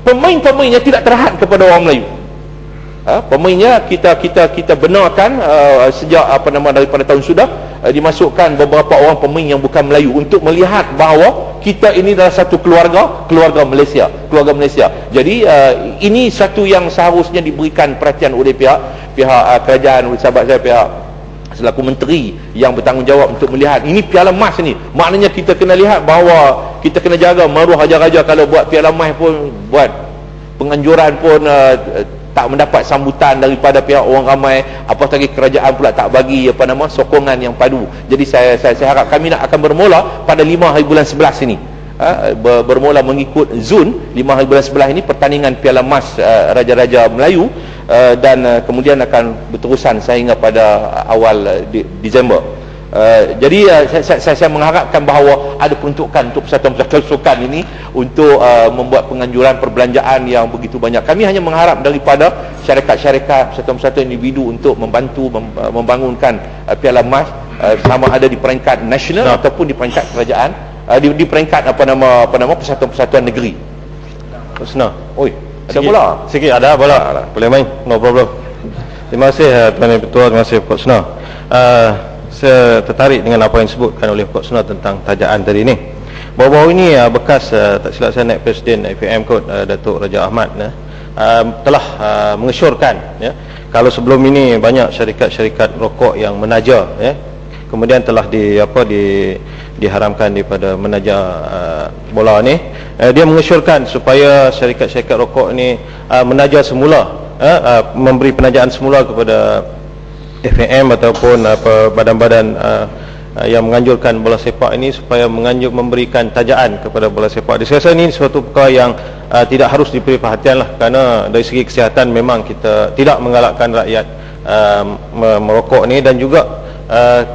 pemain-pemainnya tidak terhad kepada orang Melayu. Pemainnya kita benarkan sejak daripada tahun sudah dimasukkan beberapa orang pemain yang bukan Melayu untuk melihat bahawa kita ini adalah satu keluarga Malaysia. Jadi ini satu yang seharusnya diberikan perhatian oleh pihak kerajaan, oleh sahabat saya, pihak selaku menteri yang bertanggungjawab untuk melihat ini Piala Mas ni. Maknanya kita kena lihat bahawa kita kena jaga maruah raja-raja. Kalau buat Piala Mas pun, buat penganjuran pun tak mendapat sambutan daripada pihak orang ramai, apatah lagi kerajaan pula tak bagi sokongan yang padu. Jadi saya harap kami akan bermula pada 5 hari bulan 11 ini, bermula mengikut Zun 5 hari bulan 11 ini pertandingan Piala Mas Raja-Raja Melayu, dan kemudian akan berterusan sehingga pada awal Disember. Jadi saya mengharapkan bahawa ada peruntukan untuk persatuan-persatuan sukan ini untuk membuat penganjuran perbelanjaan yang begitu banyak. Kami hanya mengharap daripada syarikat-syarikat, persatuan-persatuan individu untuk membantu membangunkan Piala Mas, sama ada di peringkat nasional ataupun di peringkat kerajaan, di peringkat persatuan-persatuan negeri. Husna. Oi, ada bola? Sikit ada bola. Boleh main, no problem. Terima kasih Tuan Ketua, terima kasih Pak Husna. Saya tertarik dengan apa yang disebutkan oleh Pak Husna tentang tajaan tadi ni. Baru-baru ini bekas tak silap saya naik Presiden FAM kot, Datuk Raja Ahmad telah mengesyorkan, kalau sebelum ini banyak syarikat-syarikat rokok yang menaja, kemudian telah diharamkan daripada menaja bola ni, dia mengesyorkan supaya syarikat-syarikat rokok ni menaja semula, memberi penajaan semula kepada FAM ataupun badan-badan yang menganjurkan bola sepak ini supaya memberikan tajaan kepada bola sepak. Saya rasa ini suatu perkara yang tidak harus diberi perhatian lah, kerana dari segi kesihatan memang kita tidak menggalakkan rakyat merokok ni, dan juga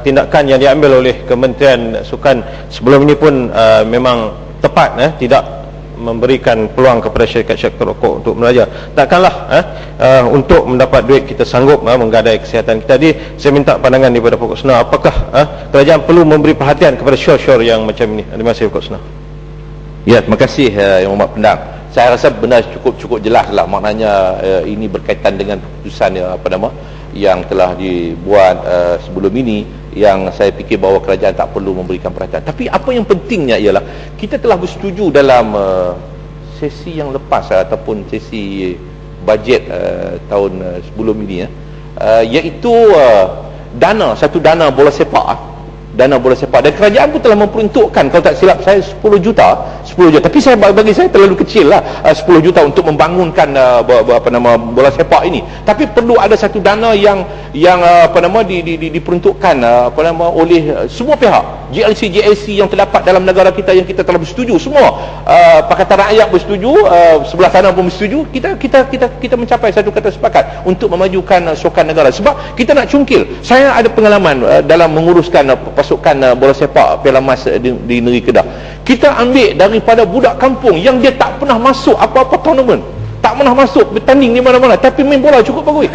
tindakan yang diambil oleh Kementerian Sukan sebelum ini pun memang tepat, tidak memberikan peluang kepada syarikat-syarikat rokok untuk belajar. Takkanlah untuk mendapat duit kita sanggup menggadai kesihatan kita. Jadi saya minta pandangan daripada Pak Husna, apakah kerajaan perlu memberi perhatian kepada syur-syur yang macam ini? Terima kasih Pak Husna. Ya, terima kasih Yang Hormat Pendang. Saya rasa benar cukup jelas lah, maknanya ini berkaitan dengan keputusan yang telah dibuat sebelum ini, yang saya fikir bahawa kerajaan tak perlu memberikan perhatian. Tapi apa yang pentingnya ialah kita telah bersetuju dalam sesi yang lepas ataupun sesi bajet tahun sebelum ini, iaitu satu dana bola sepak, dan kerajaan pun telah memperuntukkan, kalau tak silap saya 10 juta, tapi bagi saya terlalu kecil lah 10 juta untuk membangunkan bola sepak ini. Tapi perlu ada satu dana yang diperuntukkan oleh semua pihak, GLC yang terdapat dalam negara kita, yang kita telah bersetuju semua, Pakatan Rakyat bersetuju, sebelah kanan pun bersetuju, kita mencapai satu kata sepakat untuk memajukan sukan negara. Sebab kita nak cungkil, saya ada pengalaman dalam menguruskan pasukan bola sepak Piala Mas di negeri Kedah. Kita ambil daripada budak kampung yang dia tak pernah masuk apa-apa tournament, tak pernah masuk bertanding di mana-mana, tapi main bola cukup bagus.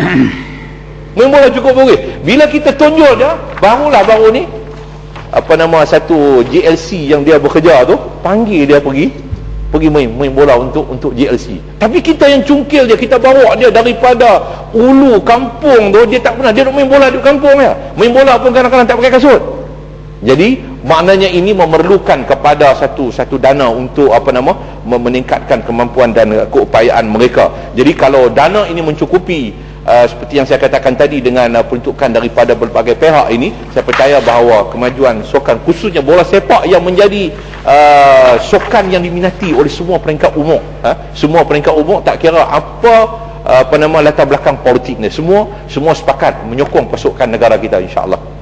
Bila kita tonjol dia, baru ni satu GLC yang dia bekerja tu panggil dia pergi main bola untuk GLC. Tapi kita yang cungkil dia, kita bawa dia daripada ulu kampung tu, dia tak pernah, dia duk main bola di kampung ya. Main bola pun kadang-kadang tak pakai kasut. Jadi maknanya ini memerlukan kepada satu dana untuk meningkatkan kemampuan dan keupayaan mereka. Jadi kalau dana ini mencukupi, seperti yang saya katakan tadi, dengan peruntukan daripada berbagai pihak ini, saya percaya bahawa kemajuan sukan, khususnya bola sepak yang menjadi sukan yang diminati oleh semua peringkat umur, semua peringkat umur, tak kira apa latar belakang politiknya, semua sepakat menyokong pasukan negara kita, insya-Allah.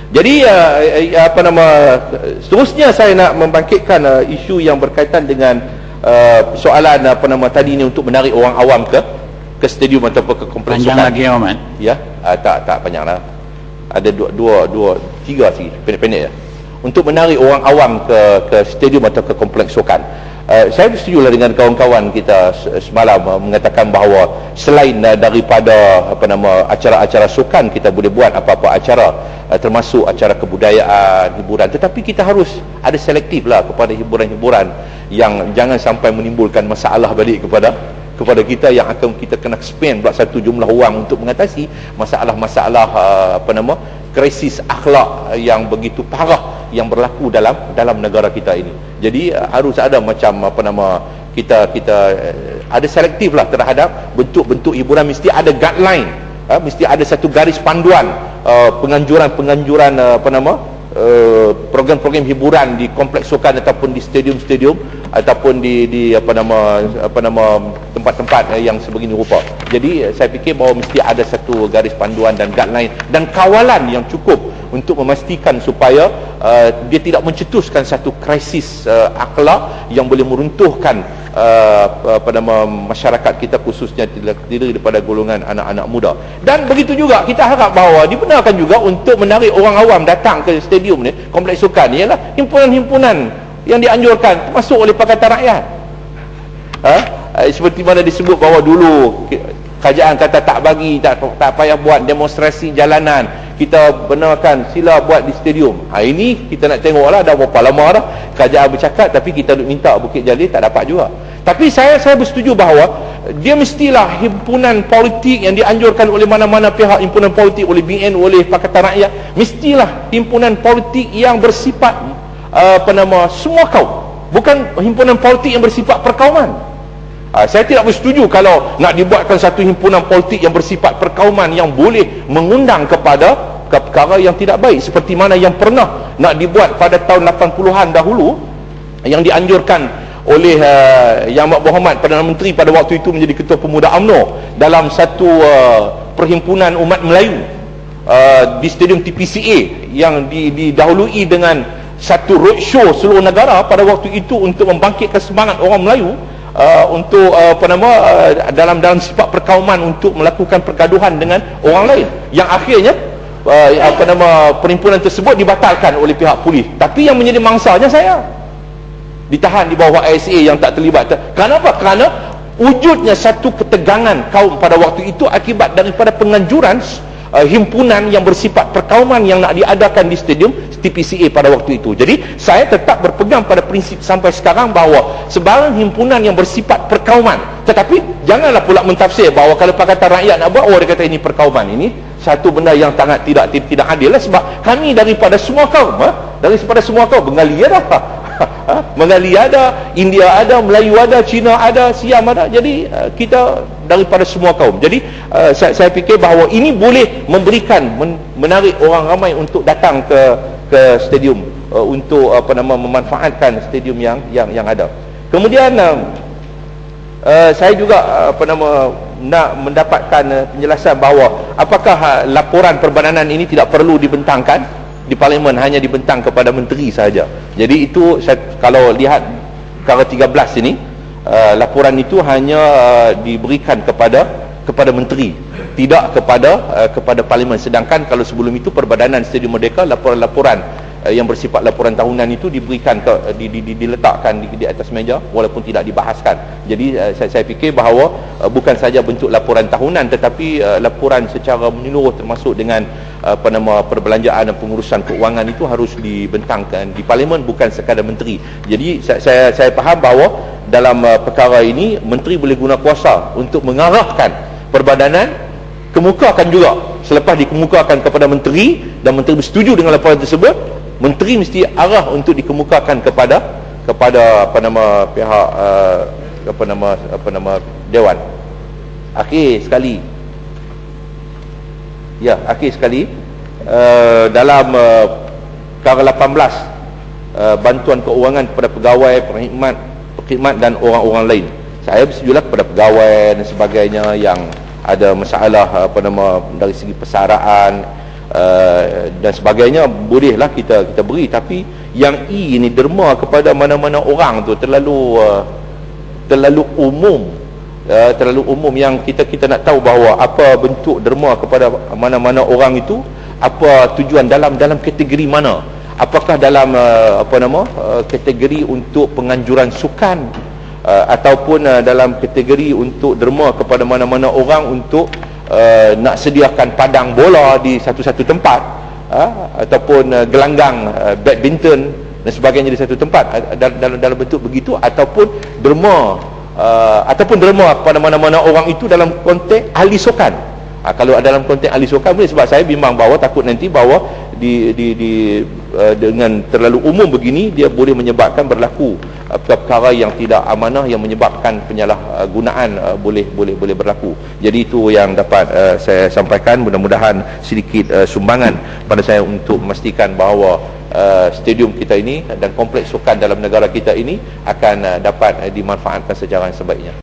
Jadi seterusnya saya nak membangkitkan isu yang berkaitan dengan soalan tadi ini, untuk menarik orang awam ke stadium ataupun ke kompleks panjang sukan. Lagi Ahmad? Ya, tak panjanglah. Ada tiga sikit, pendek-pendek ya. Untuk menarik orang awam ke stadium atau ke kompleks sukan. Saya bersetujulah dengan kawan-kawan kita semalam mengatakan bahawa selain daripada acara-acara sukan, kita boleh buat apa-apa acara, termasuk acara kebudayaan, hiburan, tetapi kita harus ada selektif lah kepada hiburan-hiburan yang jangan sampai menimbulkan masalah balik kepada kita, yang akan kita kena spend pula satu jumlah wang untuk mengatasi masalah-masalah krisis akhlak yang begitu parah yang berlaku dalam negara kita ini. Jadi harus ada macam kita ada selektif lah terhadap bentuk-bentuk hiburan. Mesti ada guideline, mesti ada satu garis panduan, penganjuran program-program hiburan di kompleks sukan ataupun di stadium-stadium ataupun di tempat-tempat yang sebegini rupa. Jadi saya fikir bahawa mesti ada satu garis panduan dan guideline dan kawalan yang cukup untuk memastikan supaya dia tidak mencetuskan satu krisis akhlak yang boleh meruntuhkan masyarakat kita, khususnya terdiri daripada golongan anak-anak muda. Dan begitu juga kita harap bahawa dibenarkan juga untuk menarik orang awam datang ke stadium ni, kompleks sukan ni, ialah himpunan-himpunan yang dianjurkan termasuk oleh Pakatan Rakyat. Seperti mana disebut bahawa dulu kerajaan kata tak bagi, tak payah buat demonstrasi jalanan, kita benarkan sila buat di stadium. Ini kita nak tengoklah dah berapa lama dah kerajaan bercakap, tapi kita minta Bukit Jalil tak dapat juga. Tapi saya bersetuju bahawa dia mestilah himpunan politik yang dianjurkan oleh mana-mana pihak, himpunan politik, oleh BN, oleh Pakatan Rakyat, mestilah himpunan politik yang bersifat semua kaum, bukan himpunan politik yang bersifat perkauman. Saya tidak bersetuju kalau nak dibuatkan satu himpunan politik yang bersifat perkauman yang boleh mengundang kepada perkara yang tidak baik, seperti mana yang pernah nak dibuat pada tahun 80-an dahulu, yang dianjurkan oleh Yang Berhormat Perdana Menteri pada waktu itu menjadi Ketua Pemuda UMNO dalam satu perhimpunan umat Melayu di Stadium TPCA, yang didahului dengan satu roadshow seluruh negara pada waktu itu untuk membangkitkan semangat orang Melayu untuk dalam sifat perkauman, untuk melakukan pergaduhan dengan orang lain, yang akhirnya perhimpunan tersebut dibatalkan oleh pihak polis. Tapi yang menjadi mangsanya saya ditahan di bawah ISA yang tak terlibat. Kenapa? Kerana wujudnya satu ketegangan kaum pada waktu itu akibat daripada penganjuran himpunan yang bersifat perkauman yang nak diadakan di stadium TPCA pada waktu itu. Jadi saya tetap berpegang pada prinsip sampai sekarang bahawa sebarang himpunan yang bersifat perkauman, tetapi janganlah pula mentafsir bahawa kalau Pakatan Rakyat nak buat, dia kata ini perkauman. Ini satu benda yang sangat tidak adil lah, sebab kami daripada semua kaum, daripada semua kaum, Bengali ada, Bengali ada, India ada, Melayu ada, Cina ada, Siam ada. Jadi kita daripada semua kaum. Jadi saya fikir bahawa ini boleh memberikan, menarik orang ramai untuk datang ke stadium, untuk memanfaatkan stadium yang ada. Kemudian saya juga nak mendapatkan penjelasan bahawa apakah laporan perbadanan ini tidak perlu dibentangkan di Parlimen, hanya dibentang kepada menteri sahaja. Jadi itu kalau lihat perkara 13 ini, laporan itu hanya diberikan kepada menteri, tidak kepada Parlimen. Sedangkan kalau sebelum itu Perbadanan Stadium Merdeka, laporan-laporan yang bersifat laporan tahunan itu diberikan diletakkan di atas meja walaupun tidak dibahaskan. Jadi saya fikir bahawa bukan saja bentuk laporan tahunan, tetapi laporan secara menyeluruh termasuk dengan perbelanjaan dan pengurusan keuangan itu harus dibentangkan di Parlimen, bukan sekadar menteri. Jadi saya faham bahawa dalam perkara ini menteri boleh guna kuasa untuk mengarahkan perbadanan, kemukakan juga. Selepas dikemukakan kepada menteri dan menteri bersetuju dengan laporan tersebut, menteri mesti arah untuk dikemukakan kepada pihak dewan. Akhir sekali dalam perkara 18, bantuan keuangan kepada pegawai, perkhidmat dan orang-orang lain, saya bersetujulah kepada pegawai dan sebagainya yang ada masalah dari segi persaraan dan sebagainya, bolehlah kita beri. Tapi yang ini derma kepada mana-mana orang tu terlalu umum, yang kita nak tahu bahawa apa bentuk derma kepada mana-mana orang itu, apa tujuan, dalam kategori mana. Apakah dalam kategori untuk penganjuran sukan ataupun dalam kategori untuk derma kepada mana-mana orang untuk nak sediakan padang bola di satu-satu tempat, ataupun gelanggang badminton dan sebagainya di satu tempat, dalam bentuk begitu, ataupun derma kepada mana-mana orang itu dalam konteks ahli sukan. Kalau dalam konteks ahli sukan boleh, sebab saya bimbang bahawa takut nanti bahawa dengan terlalu umum begini dia boleh menyebabkan berlaku perkara yang tidak amanah yang menyebabkan penyalahgunaan boleh berlaku. Jadi itu yang dapat saya sampaikan. Mudah-mudahan sedikit sumbangan pada saya untuk memastikan bahawa stadium kita ini dan kompleks sukan dalam negara kita ini akan dapat dimanfaatkan secara sebaiknya.